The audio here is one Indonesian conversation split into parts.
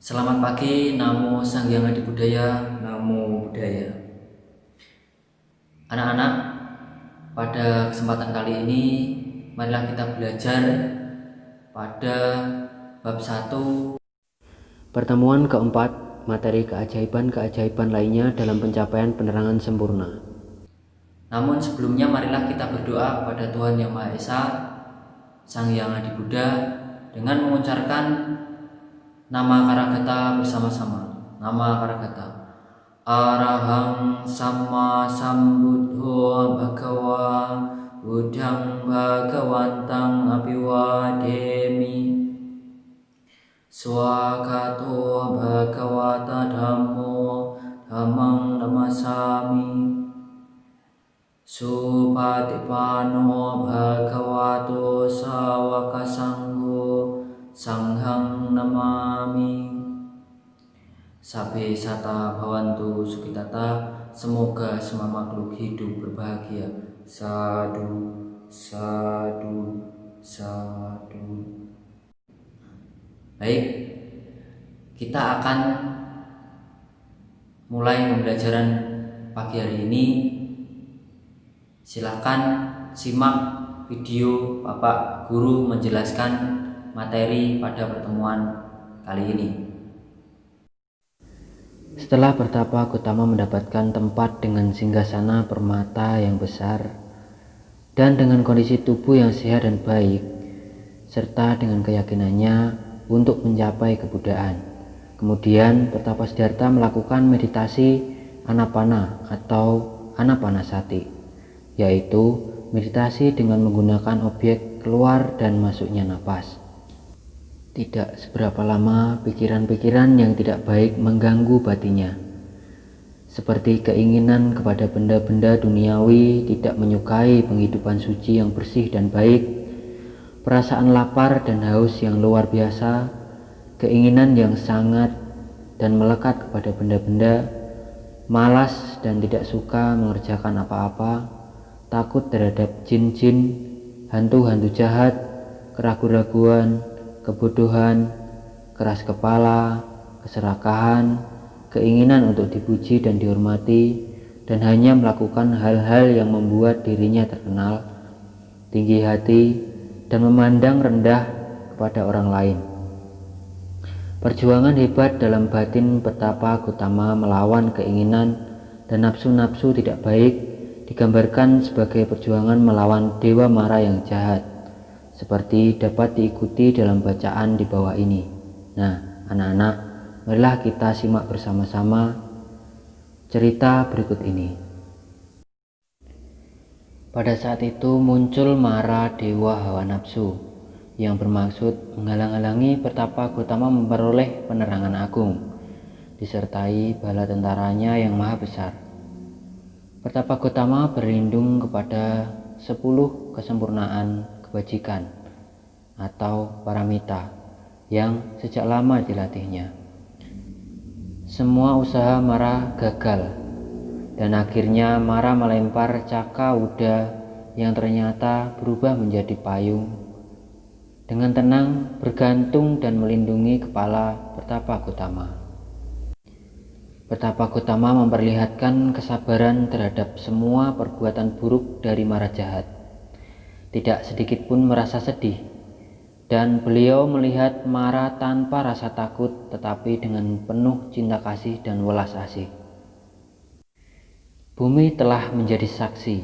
Selamat pagi, Namo Sang Hyang Adibudaya, Namo Buddhaya. Anak-anak, pada kesempatan kali ini marilah kita belajar pada bab 1. Pertemuan keempat, materi keajaiban-keajaiban lainnya dalam pencapaian penerangan sempurna. Namun sebelumnya marilah kita berdoa kepada Tuhan Yang Maha Esa, Sang Hyang Adibuddha, dengan mengucapkan nama Karagata bersama-sama. Nama Karagata. Arahang Sama Sambuddho Bhagawa Buddhang Bhagawantang Abiwademi. Swakato Bhagawata Dhammo Dhammang Namasami. Supatipano Bhagavato Sawaka Sangho Sanghang Namami. Sabe sata bhavantu sukitata, semoga semua makhluk hidup berbahagia. Sadu, sadu, sadu. Baik, kita akan mulai pembelajaran pagi hari ini. Silakan simak video Bapak Guru menjelaskan materi pada pertemuan kali ini. Setelah bertapa, Gautama mendapatkan tempat dengan singgasana permata yang besar dan dengan kondisi tubuh yang sehat dan baik, serta dengan keyakinannya untuk mencapai kebuddhaan. Kemudian Pertapa Siddhartha melakukan meditasi anapana atau anapanasati, yaitu meditasi dengan menggunakan objek keluar dan masuknya napas. Tidak seberapa lama pikiran-pikiran yang tidak baik mengganggu batinnya, seperti keinginan kepada benda-benda duniawi, tidak menyukai penghidupan suci yang bersih dan baik, perasaan lapar dan haus yang luar biasa, keinginan yang sangat dan melekat kepada benda-benda, malas dan tidak suka mengerjakan apa-apa, takut terhadap jin-jin, hantu-hantu jahat, keraguan-raguan, kebodohan, keras kepala, keserakahan, keinginan untuk dipuji dan dihormati, dan hanya melakukan hal-hal yang membuat dirinya terkenal, tinggi hati, dan memandang rendah kepada orang lain. Perjuangan hebat dalam batin Pertapa Gautama melawan keinginan dan nafsu-nafsu tidak baik digambarkan sebagai perjuangan melawan Dewa Mara yang jahat, seperti dapat diikuti dalam bacaan di bawah ini. Nah, anak-anak, marilah kita simak bersama-sama cerita berikut ini. Pada saat itu muncul Mara, Dewa Hawa Nafsu, yang bermaksud menghalang-halangi Pertapa Gautama memperoleh penerangan agung, disertai bala tentaranya yang maha besar. Pertapa Gautama berlindung kepada 10 kesempurnaan kebajikan atau paramita yang sejak lama dilatihnya. Semua usaha Mara gagal, dan akhirnya Mara melempar caka Uda yang ternyata berubah menjadi payung, dengan tenang bergantung dan melindungi kepala Pertapa Gautama. Pertapa Gautama memperlihatkan kesabaran terhadap semua perbuatan buruk dari Mara jahat. Tidak sedikit pun merasa sedih, dan beliau melihat Mara tanpa rasa takut, tetapi dengan penuh cinta kasih dan welas asih. Bumi telah menjadi saksi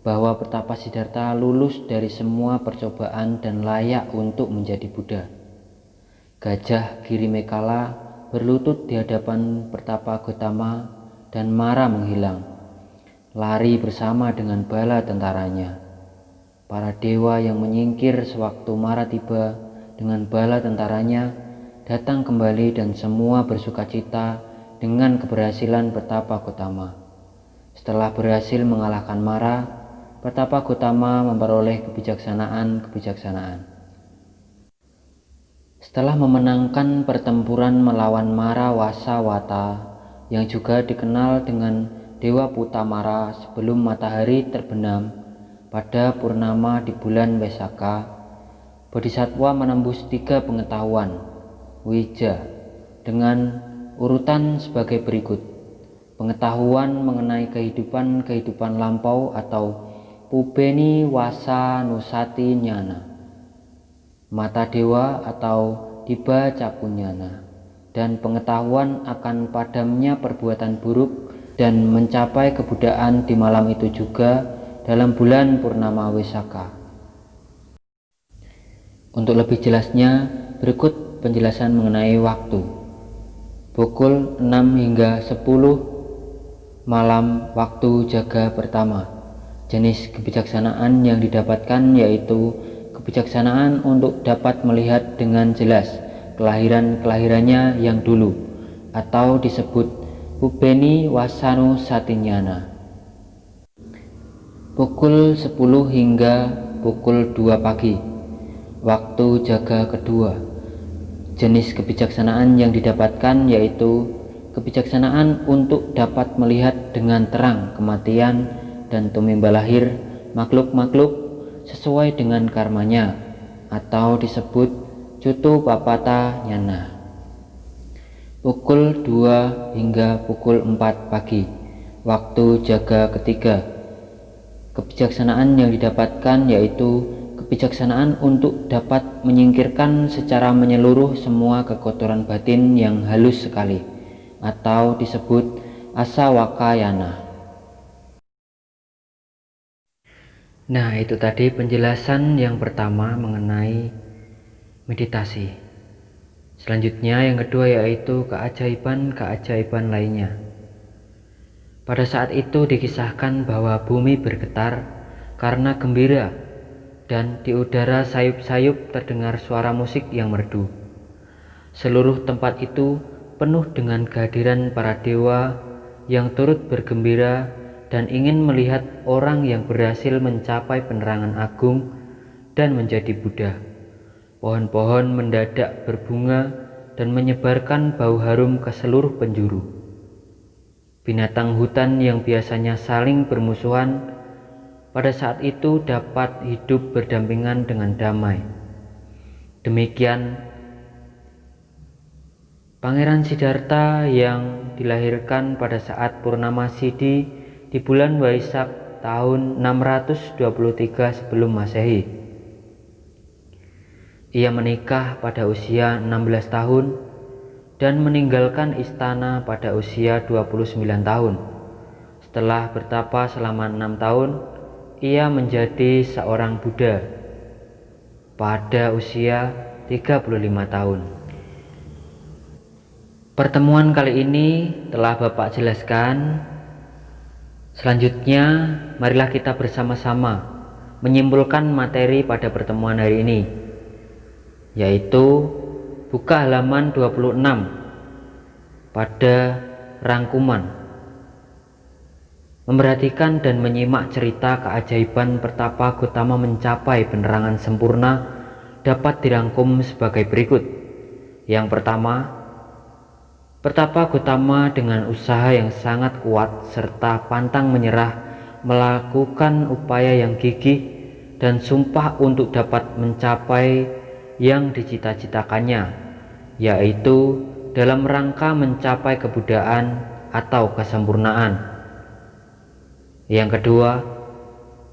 bahwa Pertapa Siddhartha lulus dari semua percobaan dan layak untuk menjadi Buddha. Gajah Girimekala berlutut di hadapan Pertapa Gautama dan Mara menghilang, lari bersama dengan bala tentaranya. Para dewa yang menyingkir sewaktu Mara tiba dengan bala tentaranya datang kembali, dan semua bersukacita dengan keberhasilan Pertapa Gautama. Setelah berhasil mengalahkan Mara, Pertapa Gautama memperoleh kebijaksanaan. Setelah memenangkan pertempuran melawan Mara Wasawata, yang juga dikenal dengan Dewa Putamara sebelum matahari terbenam, pada purnama di bulan Wesaka, Bodhisattva menembus 3 pengetahuan, Wija, dengan urutan sebagai berikut. Pengetahuan mengenai kehidupan lampau atau Pubeni Wasa Nusati Nyana, Mata Dewa atau Diba Capunyana, dan pengetahuan akan padamnya perbuatan buruk dan mencapai kebudaan di malam itu juga dalam bulan Purnama Wesaka. Untuk lebih jelasnya, berikut penjelasan mengenai waktu. Pukul 6 hingga 10 malam waktu jaga pertama. Jenis kebijaksanaan yang didapatkan yaitu kebijaksanaan untuk dapat melihat dengan jelas kelahirannya yang dulu, atau disebut Pubeni Wasanu Satinyana. Pukul 10 hingga pukul 2 pagi waktu jaga kedua. Jenis kebijaksanaan yang didapatkan yaitu kebijaksanaan untuk dapat melihat dengan terang kematian dan tumimba lahir makhluk-makhluk sesuai dengan karmanya, atau disebut Cutu Papata Nyana. Pukul 2 hingga pukul 4 pagi waktu jaga ketiga. Kebijaksanaan yang didapatkan yaitu kebijaksanaan untuk dapat menyingkirkan secara menyeluruh semua kekotoran batin yang halus sekali, atau disebut Asawakayana. Nah, itu tadi penjelasan yang pertama mengenai meditasi. Selanjutnya yang kedua yaitu keajaiban-keajaiban lainnya. Pada saat itu dikisahkan bahwa bumi bergetar karena gembira, dan di udara sayup-sayup terdengar suara musik yang merdu. Seluruh tempat itu penuh dengan kehadiran para dewa yang turut bergembira dan ingin melihat orang yang berhasil mencapai penerangan agung dan menjadi Buddha. Pohon-pohon mendadak berbunga dan menyebarkan bau harum ke seluruh penjuru. Binatang hutan yang biasanya saling bermusuhan pada saat itu dapat hidup berdampingan dengan damai. Demikian Pangeran Siddhartha yang dilahirkan pada saat Purnama Siddhi di bulan Waisak tahun 623 sebelum Masehi. Ia menikah pada usia 16 tahun dan meninggalkan istana pada usia 29 tahun. Setelah bertapa selama 6 tahun, ia menjadi seorang Buddha pada usia 35 tahun. Pertemuan kali ini telah Bapak jelaskan. Selanjutnya, marilah kita bersama-sama menyimpulkan materi pada pertemuan hari ini, yaitu buka halaman 26 pada rangkuman. Memperhatikan dan menyimak cerita keajaiban Pertapa Gotama mencapai penerangan sempurna dapat dirangkum sebagai berikut. Yang pertama, Pertapa Gotama dengan usaha yang sangat kuat serta pantang menyerah melakukan upaya yang gigih dan sumpah untuk dapat mencapai yang dicita-citakannya, yaitu dalam rangka mencapai kebudayaan atau kesempurnaan. Yang kedua,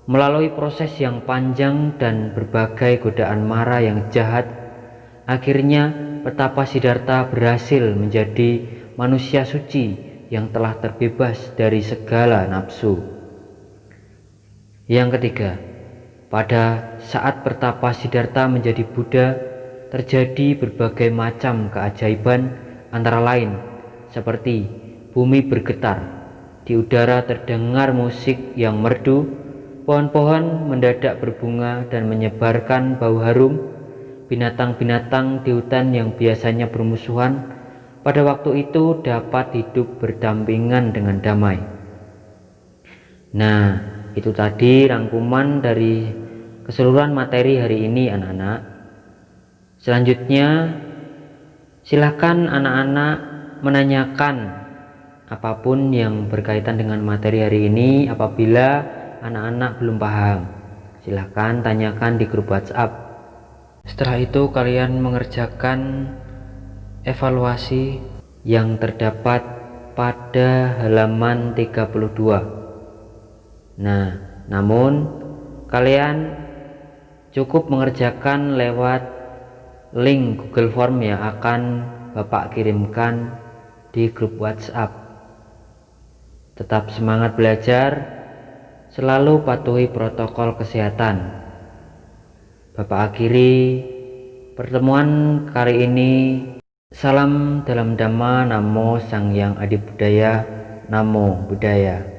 melalui proses yang panjang dan berbagai godaan mara yang jahat, akhirnya Pertapa Siddhartha berhasil menjadi manusia suci yang telah terbebas dari segala nafsu. Yang ketiga, pada saat Pertapa Siddhartha menjadi Buddha, terjadi berbagai macam keajaiban, antara lain seperti bumi bergetar, di udara terdengar musik yang merdu, pohon-pohon mendadak berbunga dan menyebarkan bau harum, binatang-binatang di hutan yang biasanya bermusuhan pada waktu itu dapat hidup berdampingan dengan damai. Nah, itu tadi rangkuman dari keseluruhan materi hari ini anak-anak. Selanjutnya silakan anak-anak menanyakan apapun yang berkaitan dengan materi hari ini. Apabila anak-anak belum paham, silakan tanyakan di grup WhatsApp. Setelah itu kalian mengerjakan evaluasi yang terdapat pada halaman 32. Nah, namun kalian cukup mengerjakan lewat link Google Form yang akan Bapak kirimkan di grup WhatsApp. Tetap semangat belajar, selalu patuhi protokol kesehatan. Bapak akhiri pertemuan kali ini. Salam dalam Dhamma, Namo Sang Hyang Adi Budaya, Namo Buddhaya.